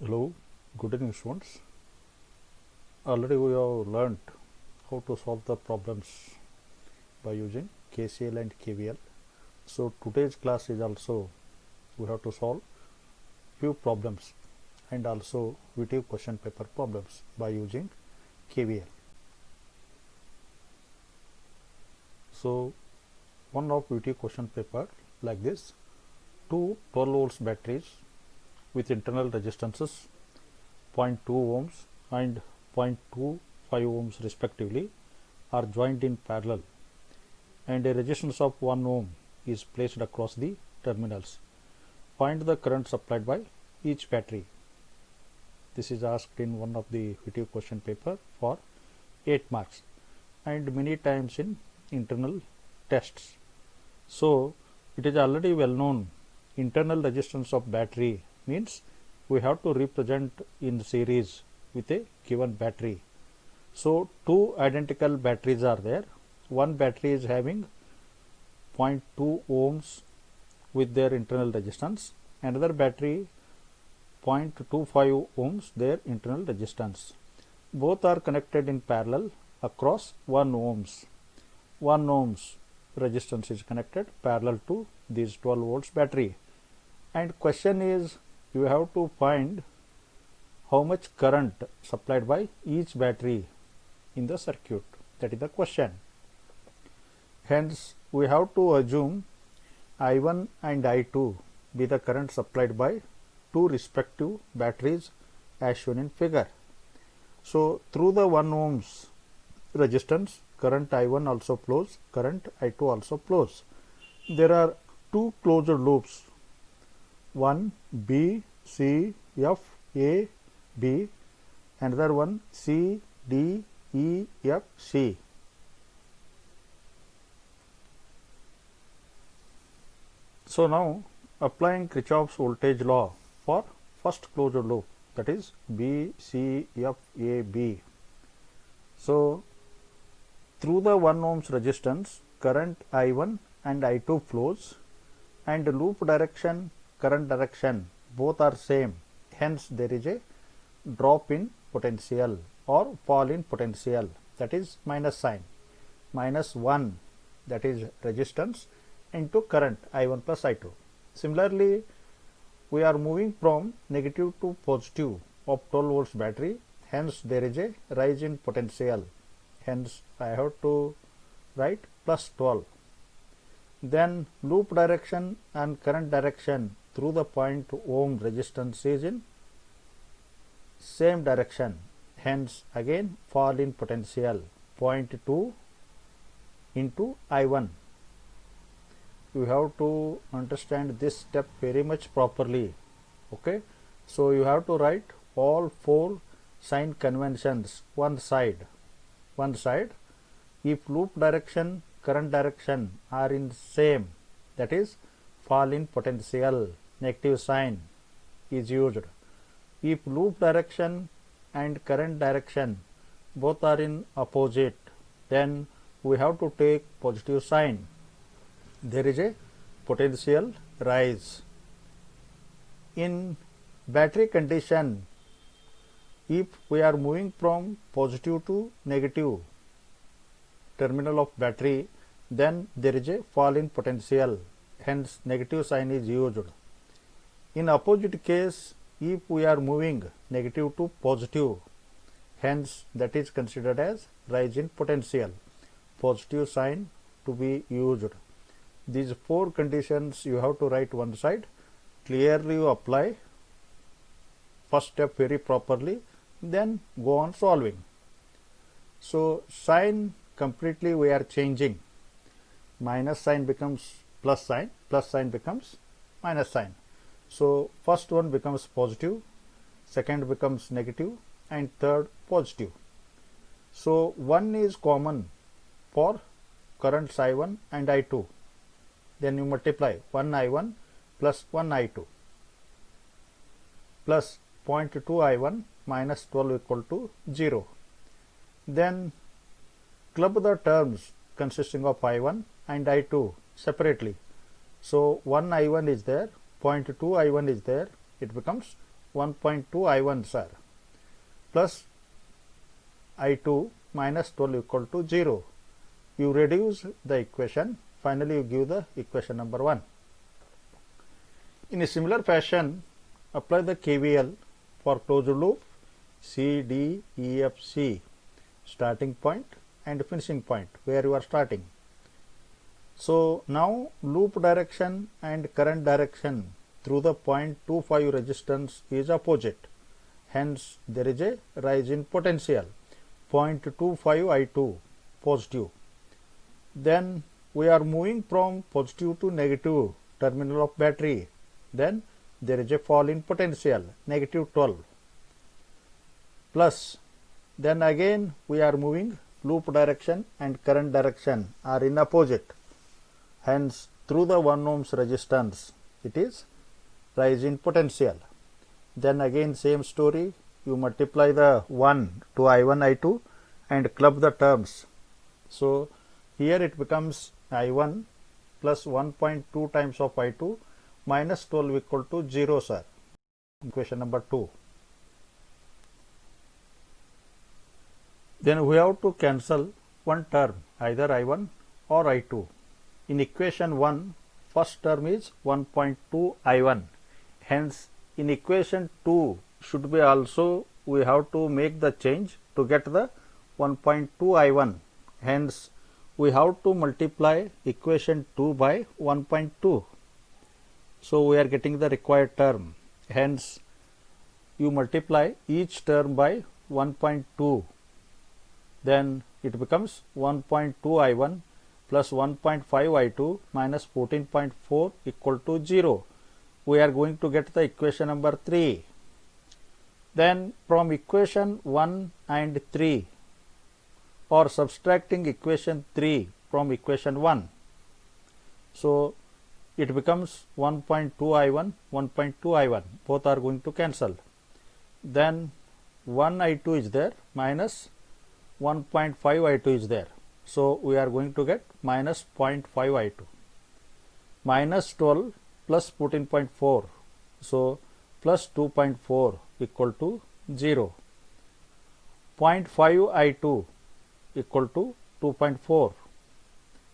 Hello, good evening students. Already we have learnt how to solve the problems by using KCL and KVL. So today's class is also we have to solve few problems and also VTU question paper problems by using KVL. So one of VTU question paper like this, two 12 volts batteries with internal resistances 0.2 ohms and 0.25 ohms respectively are joined in parallel, and a resistance of 1 ohm is placed across the terminals. Find the current supplied by each battery. This is asked in one of the VTU question paper for 8 marks and many times in internal tests. So it is already well known internal resistance of battery means we have to represent in series with a given battery. So two identical batteries are there. One battery is having 0.2 ohms with their internal resistance, another battery 0.25 ohms their internal resistance. Both are connected in parallel across 1 ohms. 1 ohms resistance is connected parallel to this 12 volts battery, and question is you have to find how much current supplied by each battery in the circuit. That is the question. Hence we have to assume I1 and I2 be the current supplied by two respective batteries as shown in figure. So through the 1 ohms resistance current I1 also flows, current I2 also flows. There are two closed loops, one B, C, F, A, B, another one C, D, E, F, C. So now applying Kirchhoff's voltage law for first closed loop, that is B, C, F, A, B. So through the 1 ohms resistance current I1 and I2 flows, and loop direction, current direction both are same, hence there is a drop in potential or fall in potential, that is minus sign, minus 1, that is resistance into current I1 plus I2. Similarly we are moving from negative to positive of 12 volts battery, hence there is a rise in potential, hence I have to write plus 12. Then loop direction and current direction through the 0.2 ohm resistance is in same direction, hence again fall in potential 0.2 into I1. You have to understand this step very much properly. Okay, so you have to write all four sign conventions one side. If loop direction, current direction are in same, that is fall in potential, negative sign is used. If loop direction and current direction both are in opposite, then we have to take positive sign. There is a potential rise. In battery condition, if we are moving from positive to negative terminal of battery, then there is a fall in potential, hence negative sign is used. In opposite case, if we are moving negative to positive, hence that is considered as rise in potential, positive sign to be used. These four conditions you have to write one side. Clearly you apply first step very properly, then go on solving. So sign completely we are changing. Minus sign becomes plus sign becomes minus sign. So first one becomes positive, second becomes negative, and third positive. So 1 is common for currents I1 and I2. Then you multiply 1 I1 plus 1 I2 plus 0.2 I1 minus 12 equal to 0. Then club the terms consisting of I1 and I2 separately. So 1 I1 is there, 0.2 I1 is there, it becomes 1.2 I1 sir, plus I2 minus 12 equal to 0. You reduce the equation, finally you give the equation number 1. In a similar fashion, apply the KVL for closed loop C, D, E, F, C, starting point and finishing point where you are starting. So now loop direction and current direction through the 0.25 resistance is opposite. Hence there is a rise in potential. 0.25 I2 positive. Then we are moving from positive to negative terminal of battery. Then there is a fall in potential, negative 12. Plus, then again we are moving, loop direction and current direction are in opposite. Hence through the 1 ohms resistance it is rise in potential. Then again same story, you multiply the 1 to I1 I2 and club the terms. So here it becomes I1 plus 1.2 times of I2 minus 12 equal to 0 sir. Equation number 2. Then we have to cancel one term, either I1 or I2. In equation 1, first term is 1.2 I1. Hence in equation 2 should be also we have to make the change to get the 1.2 I1. Hence we have to multiply equation 2 by 1.2. So we are getting the required term. Hence you multiply each term by 1.2. Then it becomes 1.2 I1 plus 1.5 I2 minus 14.4 equal to 0. We are going to get the equation number 3. Then from equation 1 and 3 or subtracting equation 3 from equation 1. So it becomes 1.2 I1, 1.2 I1. Both are going to cancel. Then 1 I2 is there minus 1.5 I2 is there. So we are going to get minus 0.5 I2. Minus 12 plus 14.4. So plus 2.4 equal to 0. 0.5 I2 equal to 2.4.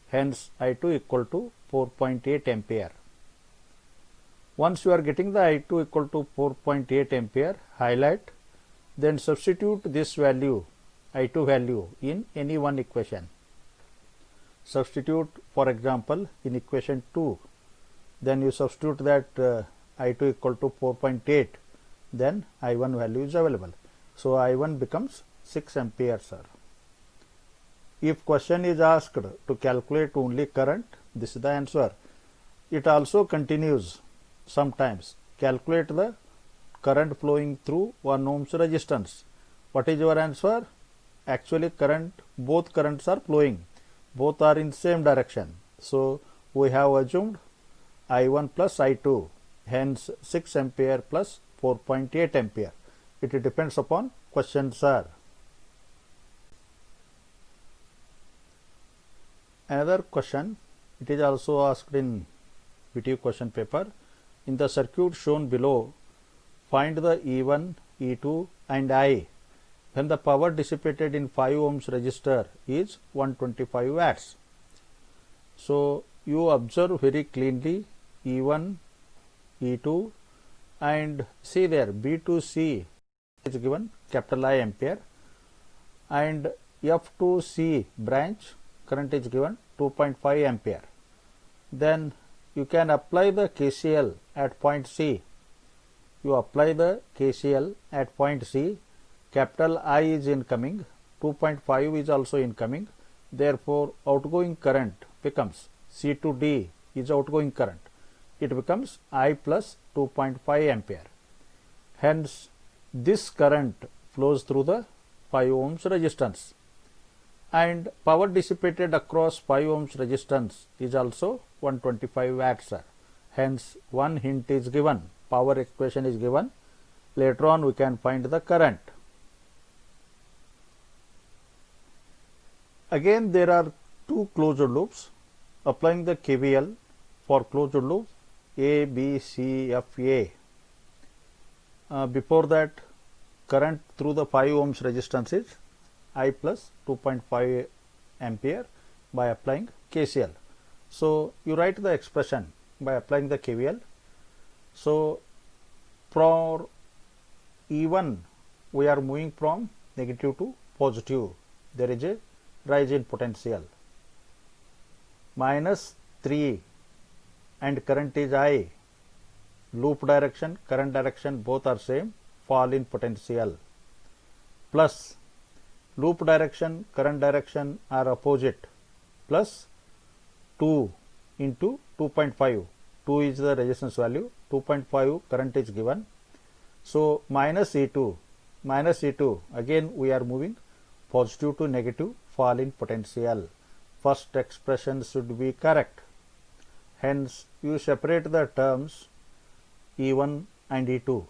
Hence I2 equal to 4.8 ampere. Once you are getting the I2 equal to 4.8 ampere, highlight, then substitute this value, I2 value, in any one equation. Substitute, for example, in equation 2, then you substitute that I2 equal to 4.8, then I1 value is available. So I1 becomes 6 ampere sir. If question is asked to calculate only current, this is the answer. It also continues sometimes. Calculate the current flowing through 1 ohms resistance. What is your answer? Actually current, both currents are flowing. Both are in same direction. So we have assumed I1 plus I2. Hence 6 ampere plus 4.8 ampere. It depends upon question sir. Another question, it is also asked in VTU question paper. In the circuit shown below, find the E1, E2 and I when the power dissipated in 5 ohms resistor is 125 watts. So you observe very cleanly E1, E2 and see there B2C is given capital I ampere and F2C branch current is given 2.5 ampere. Then you can apply the KCL at point C. You apply the KCL at point C. Capital I is incoming, 2.5 is also incoming. Therefore, outgoing current becomes C to D is outgoing current. It becomes I plus 2.5 ampere. Hence, this current flows through the 5 ohms resistance. And power dissipated across 5 ohms resistance is also 125 watts. Hence, one hint is given, power equation is given. Later on we can find the current. Again there are two closed loops. Applying the KVL for closed loop A, B, C, F, A. before that current through the 5 ohms resistance is I plus 2.5 ampere by applying KCL. So you write the expression by applying the KVL. So for E1 we are moving from negative to positive. There is a rise in potential. Minus 3 and current is I. Loop direction, current direction both are same, fall in potential. Plus loop direction, current direction are opposite, plus 2 into 2.5. 2 is the resistance value, 2.5 current is given. So minus E2, again we are moving positive to negative, fall in potential. First expression should be correct. Hence you separate the terms E1 and E2.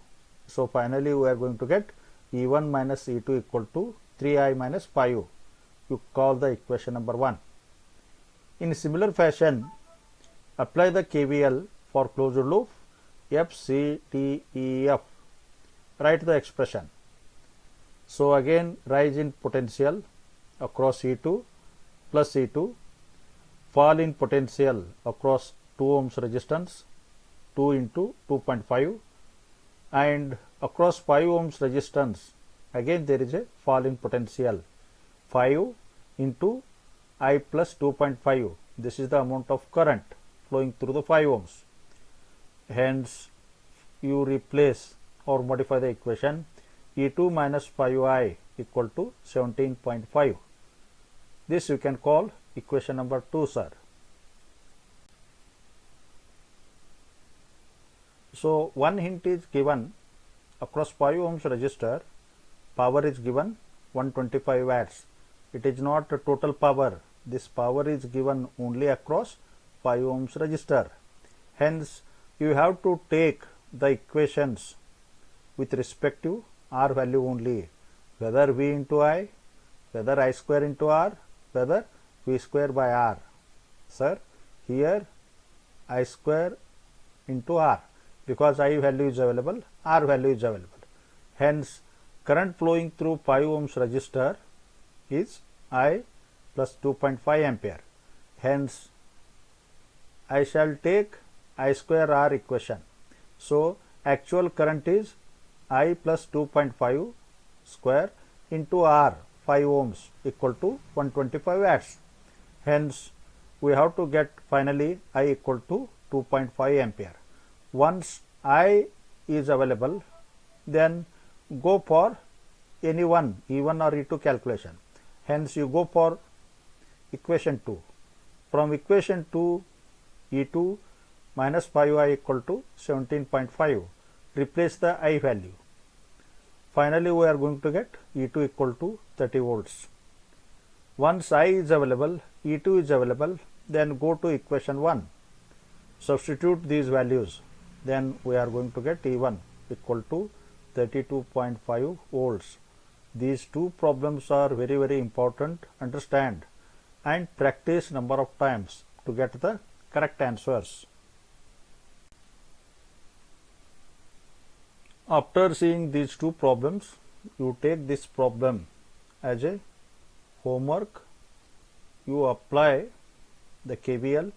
So finally we are going to get E1 minus E2 equal to 3I minus 5. You call the equation number 1. In similar fashion, apply the KVL for closed loop F, C, T, E, F. Write the expression. So again rise in potential across E2 plus E2, fall in potential across 2 ohms resistance, 2 into 2.5, and across 5 ohms resistance again there is a fall in potential, 5 into I plus 2.5. This is the amount of current flowing through the 5 ohms. Hence you replace or modify the equation. E2 minus 5I equal to 17.5. This you can call equation number 2, sir. So one hint is given. Across 5 ohms resistor, power is given 125 watts. It is not a total power. This power is given only across 5 ohms resistor. Hence you have to take the equations with respect to R value only, whether V into I, whether I square into R, whether V square by R. Sir, here I square into R, because I value is available, R value is available. Hence current flowing through 5 ohms resistor is I plus 2.5 ampere. Hence I shall take I square R equation. So actual current is I plus 2.5 square into R 5 ohms equal to 125 watts. Hence we have to get finally I equal to 2.5 ampere. Once I is available, then go for any one, E1 or E2 calculation. Hence you go for equation 2. From equation 2, E2 minus 5I equal to 17.5. Replace the I value. Finally we are going to get E2 equal to 30 volts. Once I is available, E2 is available, then go to equation 1. Substitute these values. Then we are going to get E1 equal to 32.5 volts. These two problems are very, very important. Understand and practice number of times to get the correct answers. After seeing these two problems, you take this problem as a homework. You apply the KVL,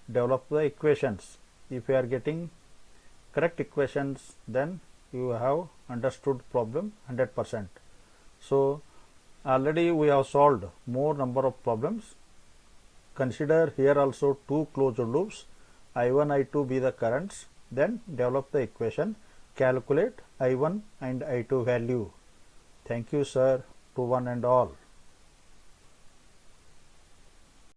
develop the equations. If you are getting correct equations, then you have understood problem 100%. So already we have solved more number of problems. Consider here also two closed loops, I1, I2 be the currents, then develop the equation, calculate I1 and I2 value. Thank you, sir, to one and all.